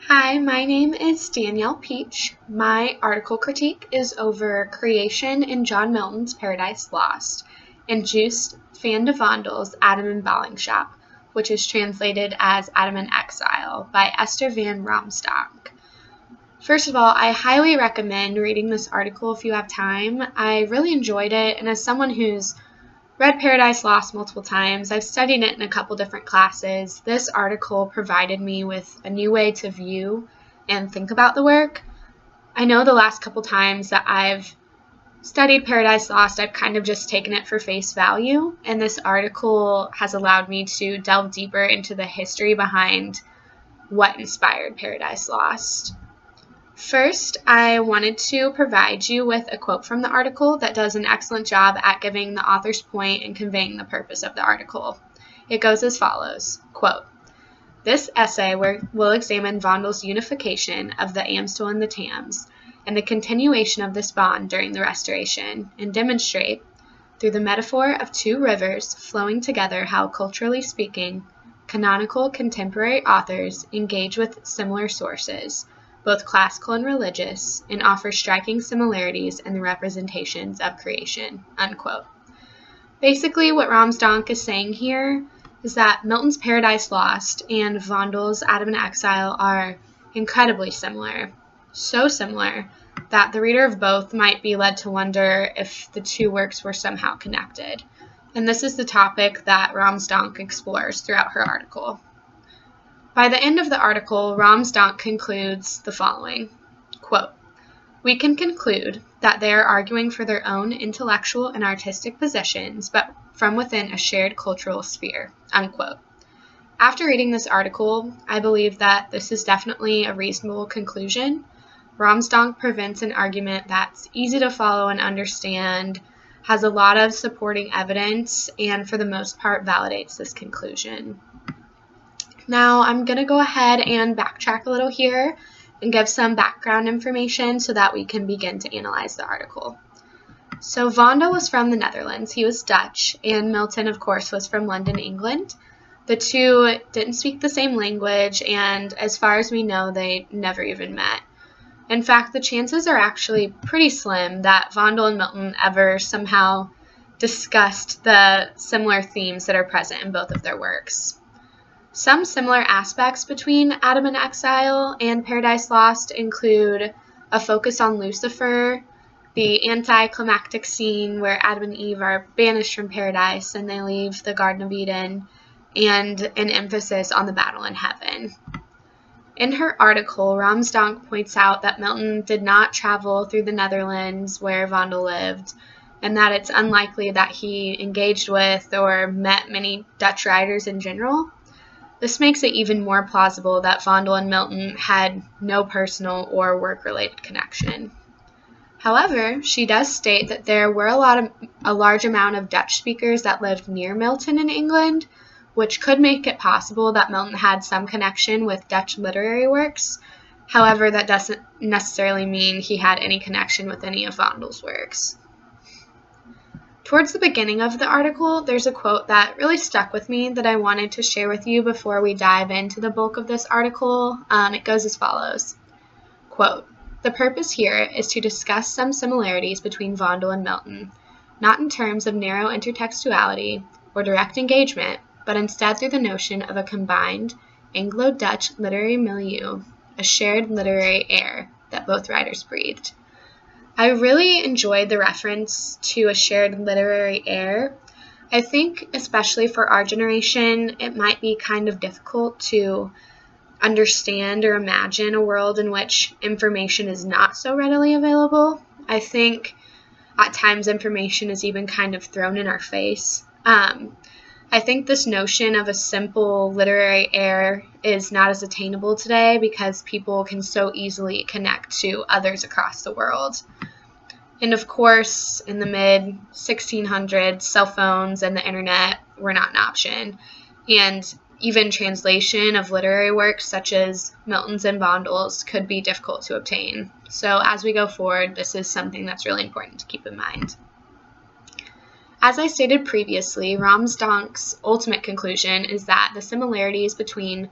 Hi, my name is Danielle Peach. My article critique is over creation in John Milton's Paradise Lost and Joost van de Vondel's Adam in Ballingschap, which is translated as Adam in Exile by Esther van Raamsdonk. First of all, I highly recommend reading this article if you have time. I really enjoyed it, and as someone who's read Paradise Lost multiple times, I've studied it in a couple different classes. This article provided me with a new way to view and think about the work. I know the last couple times that I've studied Paradise Lost, I've kind of just taken it for face value, and this article has allowed me to delve deeper into the history behind what inspired Paradise Lost. First, I wanted to provide you with a quote from the article that does an excellent job at giving the author's point and conveying the purpose of the article. It goes as follows, quote, "This essay will examine Vondel's unification of the Amstel and the Thames and the continuation of this bond during the Restoration, and demonstrate, through the metaphor of two rivers flowing together, how, culturally speaking, canonical contemporary authors engage with similar sources, both classical and religious, and offer striking similarities in the representations of creation," unquote. Basically, what Raamsdonk is saying here is that Milton's Paradise Lost and Vondel's Adam in Exile are incredibly similar. So similar that the reader of both might be led to wonder if the two works were somehow connected. And this is the topic that Raamsdonk explores throughout her article. By the end of the article, Raamsdonk concludes the following, quote, "We can conclude that they are arguing for their own intellectual and artistic positions, but from within a shared cultural sphere," unquote. After reading this article, I believe that this is definitely a reasonable conclusion. Raamsdonk presents an argument that's easy to follow and understand, has a lot of supporting evidence, and for the most part validates this conclusion. Now, I'm going to go ahead and backtrack a little here and give some background information so that we can begin to analyze the article. So Vondel was from the Netherlands. He was Dutch, and Milton, of course, was from London, England. The two didn't speak the same language, and as far as we know, they never even met. In fact, the chances are actually pretty slim that Vondel and Milton ever somehow discussed the similar themes that are present in both of their works. Some similar aspects between Adam in Exile and Paradise Lost include a focus on Lucifer, the anticlimactic scene where Adam and Eve are banished from paradise and they leave the Garden of Eden, and an emphasis on the battle in heaven. In her article, Raamsdonk points out that Milton did not travel through the Netherlands where Vondel lived, and that it's unlikely that he engaged with or met many Dutch writers in general. This makes it even more plausible that Vondel and Milton had no personal or work-related connection. However, she does state that there were a large amount of Dutch speakers that lived near Milton in England, which could make it possible that Milton had some connection with Dutch literary works. However, that doesn't necessarily mean he had any connection with any of Vondel's works. Towards the beginning of the article, there's a quote that really stuck with me that I wanted to share with you before we dive into the bulk of this article. It goes as follows, quote, "The purpose here is to discuss some similarities between Vondel and Milton, not in terms of narrow intertextuality or direct engagement, but instead through the notion of a combined Anglo-Dutch literary milieu, a shared literary air that both writers breathed." I really enjoyed the reference to a shared literary air. I think, especially for our generation, it might be kind of difficult to understand or imagine a world in which information is not so readily available. I think at times information is even kind of thrown in our face. I think this notion of a simple literary air is not as attainable today because people can so easily connect to others across the world. And of course, in the mid-1600s, cell phones and the internet were not an option. And even translation of literary works such as Milton's and Vondel's could be difficult to obtain. So as we go forward, this is something that's really important to keep in mind. As I stated previously, Raamsdonk's ultimate conclusion is that the similarities between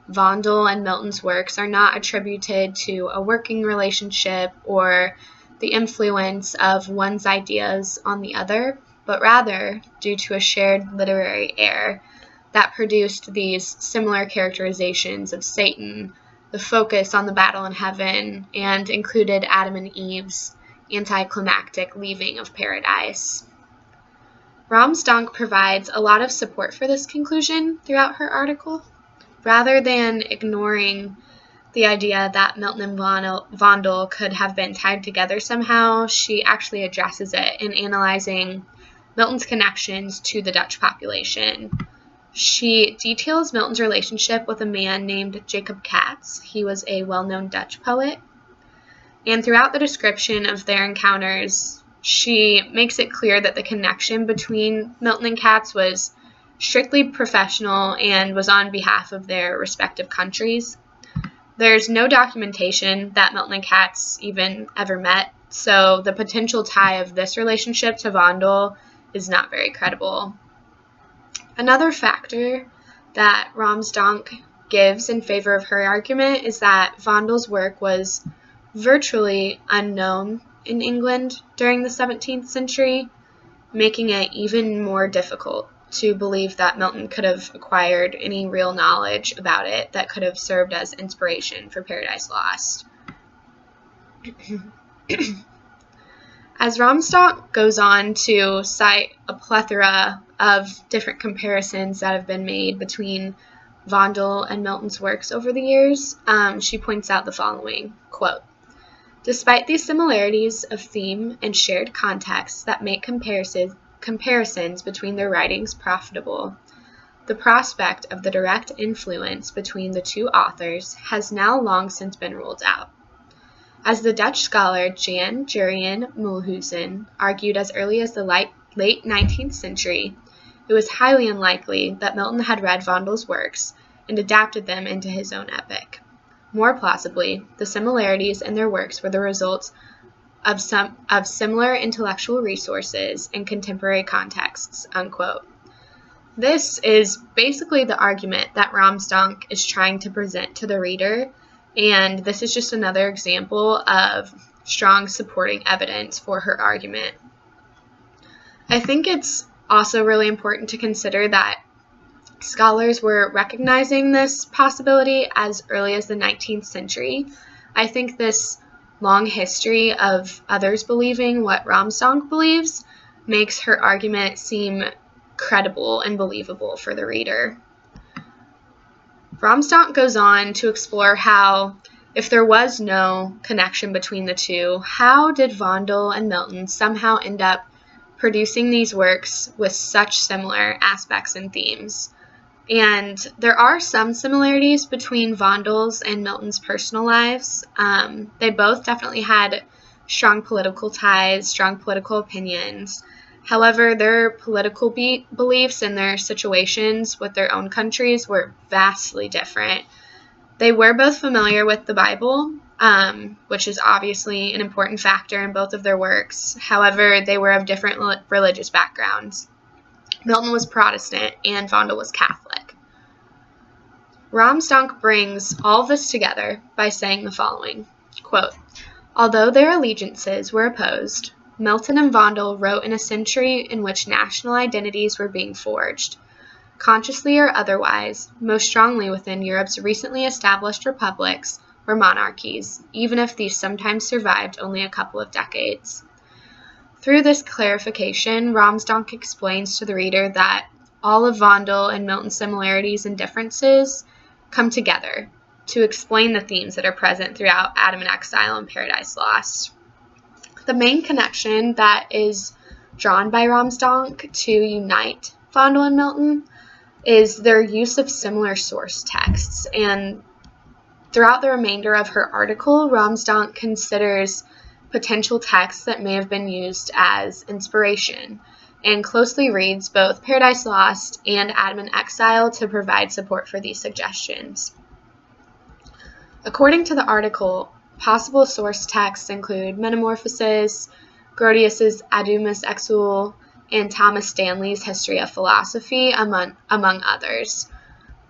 Vondel and Milton's works are not attributed to a working relationship or the influence of one's ideas on the other, but rather due to a shared literary air that produced these similar characterizations of Satan, the focus on the battle in heaven, and included Adam and Eve's anticlimactic leaving of paradise. Raamsdonk provides a lot of support for this conclusion throughout her article. Rather than ignoring the idea that Milton and Vondel could have been tied together somehow, she actually addresses it in analyzing Milton's connections to the Dutch population. She details Milton's relationship with a man named Jacob Cats. He was a well-known Dutch poet. And throughout the description of their encounters, she makes it clear that the connection between Milton and Cats was strictly professional and was on behalf of their respective countries. There's no documentation that Milton and Cats even ever met, so the potential tie of this relationship to Vondel is not very credible. Another factor that Raamsdonk gives in favor of her argument is that Vondel's work was virtually unknown in England during the 17th century, making it even more difficult to believe that Milton could have acquired any real knowledge about it that could have served as inspiration for Paradise Lost. As Raamsdonk goes on to cite a plethora of different comparisons that have been made between Vondel and Milton's works over the years, she points out the following, quote, "Despite these similarities of theme and shared context that make comparisons between their writings profitable, the prospect of the direct influence between the two authors has now long since been ruled out. As the Dutch scholar Jan Jurien Mulhuizen argued as early as the late 19th century, it was highly unlikely that Milton had read Vondel's works and adapted them into his own epic. More plausibly, the similarities in their works were the results of similar intellectual resources and contemporary contexts," unquote. This is basically the argument that Raamsdonk is trying to present to the reader, and this is just another example of strong supporting evidence for her argument. I think it's also really important to consider that scholars were recognizing this possibility as early as the 19th century. I think this long history of others believing what Raamsdonk believes makes her argument seem credible and believable for the reader. Raamsdonk goes on to explore how, if there was no connection between the two, how did Vondel and Milton somehow end up producing these works with such similar aspects and themes? And there are some similarities between Vondel's and Milton's personal lives. They both definitely had strong political ties, strong political opinions. However, their political beliefs and their situations with their own countries were vastly different. They were both familiar with the Bible, which is obviously an important factor in both of their works. However, they were of different religious backgrounds. Milton was Protestant and Vondel was Catholic. Raamsdonk brings all this together by saying the following, quote, "Although their allegiances were opposed, Milton and Vondel wrote in a century in which national identities were being forged, consciously or otherwise, most strongly within Europe's recently established republics or monarchies, even if these sometimes survived only a couple of decades." Through this clarification, Raamsdonk explains to the reader that all of Vondel and Milton's similarities and differences come together to explain the themes that are present throughout Adam and Exile and Paradise Lost. The main connection that is drawn by Raamsdonk to unite Vondel and Milton is their use of similar source texts, and throughout the remainder of her article, Raamsdonk considers potential texts that may have been used as inspiration, and closely reads both Paradise Lost and Adam and Exile to provide support for these suggestions. According to the article, possible source texts include Metamorphoses, Grotius's Adumus Exul, and Thomas Stanley's History of Philosophy, among others.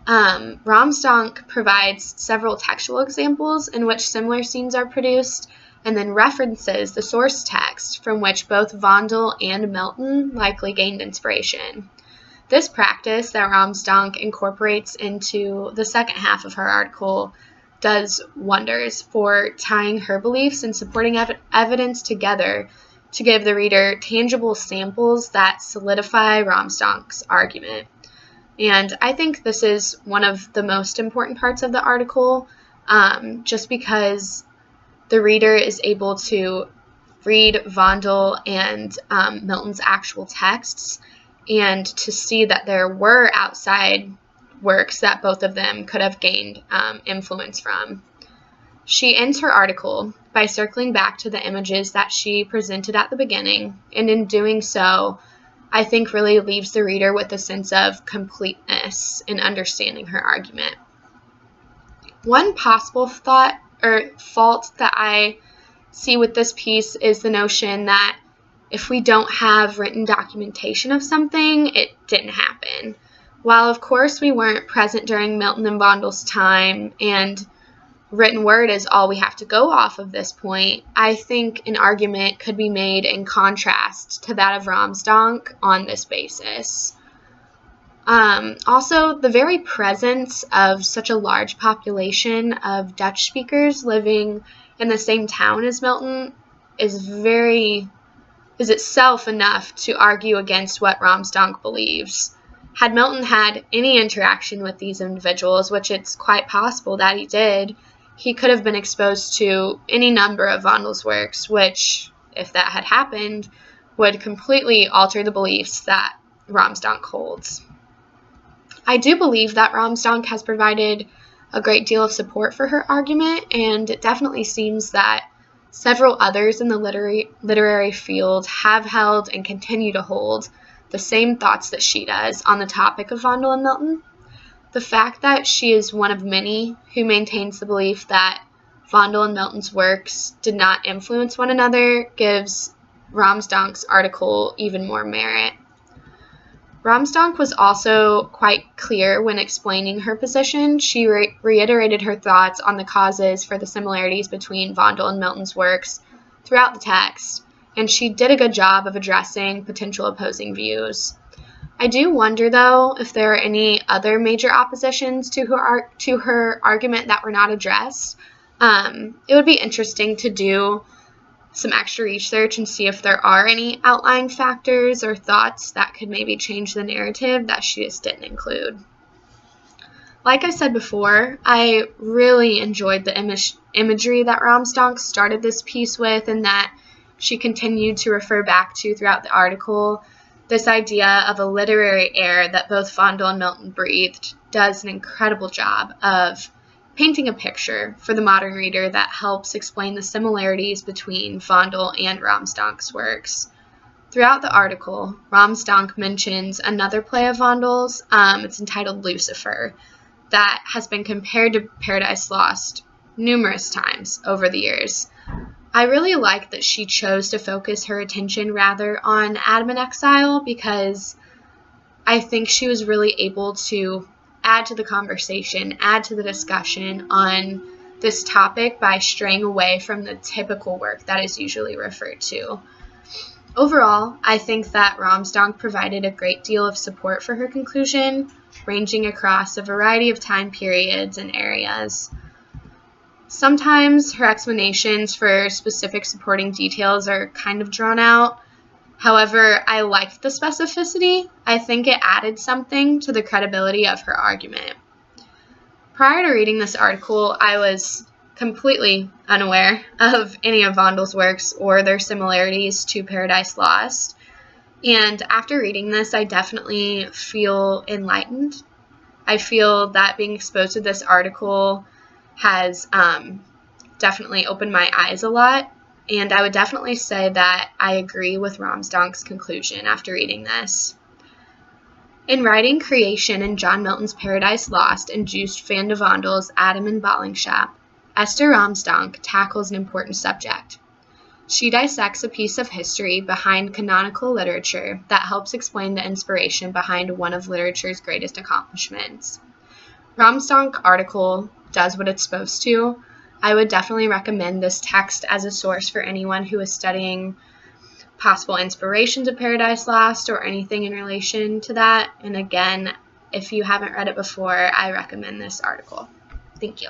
Raamsdonk provides several textual examples in which similar scenes are produced, and then references the source text from which both Vondel and Milton likely gained inspiration. This practice that Raamsdonk incorporates into the second half of her article does wonders for tying her beliefs and supporting evidence together to give the reader tangible samples that solidify Raamsdonk's argument. And I think this is one of the most important parts of the article, just because the reader is able to read Vondel and Milton's actual texts and to see that there were outside works that both of them could have gained influence from. She ends her article by circling back to the images that she presented at the beginning, and in doing so, I think really leaves the reader with a sense of completeness in understanding her argument. One possible thought or fault that I see with this piece is the notion that if we don't have written documentation of something, it didn't happen. While of course we weren't present during Milton and Vondel's time, and written word is all we have to go off of this point, I think an argument could be made in contrast to that of Raamsdonk on this basis. Also, the very presence of such a large population of Dutch speakers living in the same town as Milton is itself enough to argue against what Raamsdonk believes. Had Milton had any interaction with these individuals, which it's quite possible that he did, he could have been exposed to any number of Vondel's works, which, if that had happened, would completely alter the beliefs that Raamsdonk holds. I do believe that Raamsdonk has provided a great deal of support for her argument, and it definitely seems that several others in the literary field have held and continue to hold the same thoughts that she does on the topic of Vondel and Milton. The fact that she is one of many who maintains the belief that Vondel and Milton's works did not influence one another gives Raamsdonk's article even more merit. Raamsdonk was also quite clear when explaining her position. She reiterated her thoughts on the causes for the similarities between Vondel and Milton's works throughout the text, and she did a good job of addressing potential opposing views. I do wonder, though, if there are any other major oppositions to her argument that were not addressed. It would be interesting to do some extra research and see if there are any outlying factors or thoughts that could maybe change the narrative that she just didn't include. Like I said before, I really enjoyed the imagery that Raamsdonk started this piece with and that she continued to refer back to throughout the article. This idea of a literary air that both Vondel and Milton breathed does an incredible job of painting a picture for the modern reader that helps explain the similarities between Vondel and Raamsdonk's works. Throughout the article, Raamsdonk mentions another play of Vondel's, it's entitled Lucifer, that has been compared to Paradise Lost numerous times over the years. I really like that she chose to focus her attention rather on Adam in Exile because I think she was really able to add to the conversation, add to the discussion on this topic by straying away from the typical work that is usually referred to. Overall, I think that Raamsdonk provided a great deal of support for her conclusion, ranging across a variety of time periods and areas. Sometimes her explanations for specific supporting details are kind of drawn out. However, I liked the specificity. I think it added something to the credibility of her argument. Prior to reading this article, I was completely unaware of any of Vondel's works or their similarities to Paradise Lost. And after reading this, I definitely feel enlightened. I feel that being exposed to this article has definitely opened my eyes a lot, and I would definitely say that I agree with Raamsdonk's conclusion after reading this. In writing Creation in John Milton's Paradise Lost and Joost van de Vondel's Adam in Ballingschap, Esther Raamsdonk tackles an important subject. She dissects a piece of history behind canonical literature that helps explain the inspiration behind one of literature's greatest accomplishments. Raamsdonk article does what it's supposed to. I would definitely recommend this text as a source for anyone who is studying possible inspirations of Paradise Lost or anything in relation to that. And again, if you haven't read it before, I recommend this article. Thank you.